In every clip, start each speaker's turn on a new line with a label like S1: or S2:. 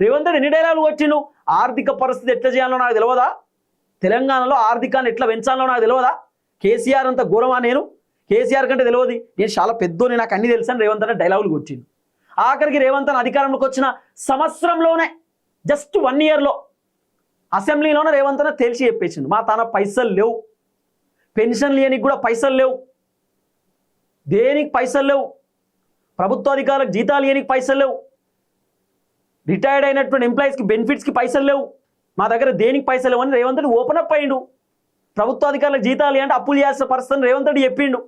S1: రేవంత్ రెడ్డి ఎన్ని డైలాగులు వచ్చిండు? ఆర్థిక పరిస్థితి ఎట్లా చేయాలో నాకు తెలియదా, తెలంగాణలో ఆర్థికాన్ని ఎట్లా పెంచాలో నాకు తెలియదా, కేసీఆర్ అంత ఘోరమా, నేను కేసీఆర్ కంటే తెలియదు, నేను చాలా పెద్దోని, నాకు అన్ని తెలుసని రేవంత్ రెడ్డి డైలాగులు కొట్టిండు. ఆఖరికి రేవంత్ రెడ్డి అధికారంలోకి వచ్చిన సంవత్సరంలోనే జస్ట్ 1 ఇయర్లో అసెంబ్లీలోనే రేవంత్ రెడ్డి తేల్చి చెప్పేసిండు, మా తన పైసలు లేవు, పెన్షన్ లేనికి కూడా పైసలు లేవు, దేనికి పైసలు లేవు, ప్రభుత్వ అధికారులకు జీతాలు లేనికి పైసలు లేవు, రిటైర్డ్ అయినటువంటి ఎంప్లాయీస్కి బెనిఫిట్స్కి పైసలు లేవు, మా దగ్గర దేనికి పైసలు లేవు అని రేవంత్ రెడ్డి ఓపెన్ అప్ అయ్యిండు. ప్రభుత్వ అధికారులకు జీతాలు అంటే అప్పులు చేయాల్సిన పరిస్థితిని రేవంత్ రెడ్డి చెప్పిండు.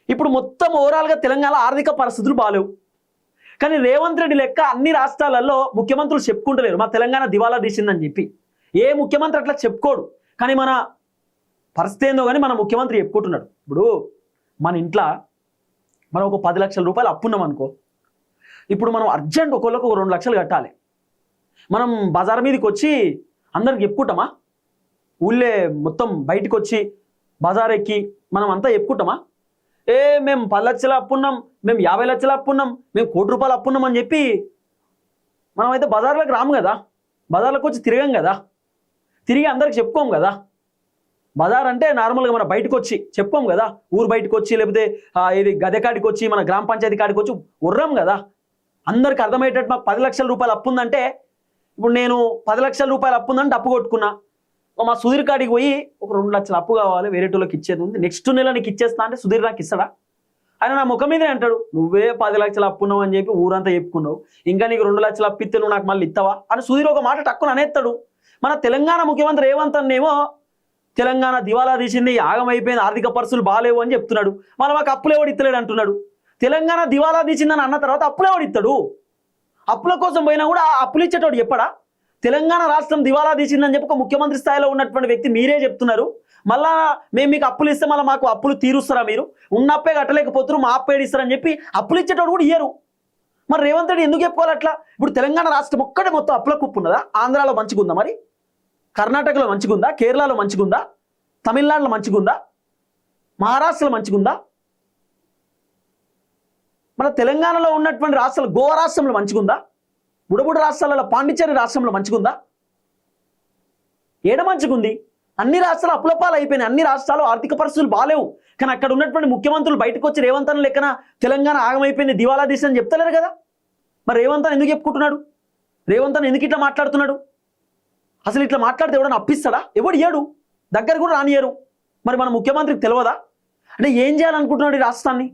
S1: ఇప్పుడు మొత్తం ఓవరాల్గా తెలంగాణ ఆర్థిక పరిస్థితులు బాలేవు. కానీ రేవంత్ రెడ్డి లెక్క అన్ని రాష్ట్రాలలో ముఖ్యమంత్రులు చెప్పుకుంటలేరు మా తెలంగాణ దివాలా తీసిందని చెప్పి. ఏ ముఖ్యమంత్రి అట్లా చెప్పుకోడు. కానీ మన పరిస్థితి ఏందో కానీ మన ముఖ్యమంత్రి చెప్పుకుంటున్నాడు. ఇప్పుడు మన ఇంట్లో మనం ఒక 10 లక్షల రూపాయలు అప్పున్నాం అనుకో, ఇప్పుడు మనం అర్జెంట్ ఒకళ్ళకు 2 లక్షలు కట్టాలి. మనం బజార్ మీదకి వచ్చి అందరికి చెప్పుకుంటామా? ఊళ్ళే మొత్తం బయటకు వచ్చి బజార్ ఎక్కి మనం అంతా చెప్పుకుంటామా? మేము 10 లక్షల అప్పున్నాం, మేము 50 లక్షల అప్పున్నాం, మేము 1 కోటి రూపాయలు అప్పున్నాం అని చెప్పి మనమైతే బజార్లోకి రాము కదా, బజార్లోకి వచ్చి తిరగం కదా, తిరిగి అందరికి చెప్పుకోం కదా. బజార్ అంటే నార్మల్గా మన బయటకు వచ్చి చెప్పుకోం కదా, ఊరు బయటకు వచ్చి లేకపోతే ఇది గదె కాడికి వచ్చి మన గ్రామ పంచాయతీ కాడికి వచ్చి ఉర్రం కదా. అందరికి అర్థమయ్యేటట్టు మాకు 10 లక్షల రూపాయలు అప్పు ఉందంటే, ఇప్పుడు నేను 10 లక్షల రూపాయలు అప్పు ఉందంటే అప్పు కొట్టుకున్నా, మా సుధీర్ కాడికి పోయి ఒక 2 లక్షలు అప్పు కావాలి, వేరే వాళ్ళకి ఇచ్చేది ఉంది, నెక్స్ట్ నెల నీకు ఇచ్చేస్తా అంటే సుధీర్ నాకు ఇస్తాడా? ఆయన నా ముఖం మీదే అంటాడు, నువ్వే 10 లక్షలు అప్పున్నావు అని చెప్పి ఊరంతా చెప్పుకున్నావు, ఇంకా నీకు 2 లక్షలు అప్పిస్తే నువ్వు నాకు మళ్ళీ ఇస్తావా అని సుధీర్ ఒక మాట టక్కున అనేస్తాడు. మన తెలంగాణ ముఖ్యమంత్రి రేవంత్ అన్నేమో తెలంగాణ దివాలా తీసింది, ఆగమైపోయింది, ఆర్థిక పరిస్థితులు బాగాలేవు అని చెప్తున్నాడు. మళ్ళీ మాకు అప్పులు ఎవడు ఇస్తలేడు అంటున్నాడు. తెలంగాణ దివాలా తీసిందని అన్న తర్వాత అప్పులు ఎవడు ఇస్తాడు? అప్పుల కోసం పోయినా కూడా అప్పులు ఇచ్చేటోడు చెప్పడా? తెలంగాణ రాష్ట్రం దివాలా తీసిందని చెప్పి ఒక ముఖ్యమంత్రి స్థాయిలో ఉన్నటువంటి వ్యక్తి మీరే చెప్తున్నారు. మళ్ళా మేము మీకు అప్పులు ఇస్తే మళ్ళీ మాకు అప్పులు తీరుస్తారా? మీరు ఉన్నప్పే కట్టలేకపోతున్నారు, మా అప్పేడు ఇస్తారని చెప్పి అప్పులు ఇచ్చేటోడు కూడా ఇయ్యరు. మరి రేవంత్ రెడ్డి ఎందుకు చెప్పుకోవాలి అట్లా? ఇప్పుడు తెలంగాణ రాష్ట్రం ఒక్కటే మొత్తం అప్పుల కుప్పు ఉన్నదా? ఆంధ్రాలో మంచిగుందా, మరి కర్ణాటకలో మంచిగుందా, కేరళలో మంచిగుందా, తమిళనాడులో మంచిగుందా, మహారాష్ట్రలో మంచిగుందా? మన తెలంగాణలో ఉన్నటువంటి రాష్ట్రాలు, గోవా రాష్ట్రంలో మంచిగుందా, బుడబుడ రాష్ట్రాలలో పాండిచ్చేరి రాష్ట్రంలో మంచిగుందా? ఏడ మంచిగుంది? అన్ని రాష్ట్రాలు అప్పులపాలు అయిపోయినాయి, అన్ని రాష్ట్రాలు ఆర్థిక పరిస్థితులు బాలేవు. కానీ అక్కడ ఉన్నటువంటి ముఖ్యమంత్రులు బయటకు వచ్చి రేవంత్ అన్న లెక్కన తెలంగాణ ఆగమైపోయింది, దివాలా తీసి అని చెప్తలేరు కదా. మరి రేవంత్ అన్న ఎందుకు చెప్పుకుంటున్నాడు? రేవంత్ అన్న ఎందుకు ఇట్లా మాట్లాడుతున్నాడు? అసలు ఇట్లా మాట్లాడితే ఎవడన్నా అప్పిస్తాడా? ఎవడు ఏడు దగ్గర కూడా రానియరు. మరి మన ముఖ్యమంత్రికి తెలియదా? అంటే ఏం చేయాలనుకుంటున్నాడు ఈ రాష్ట్రాన్ని?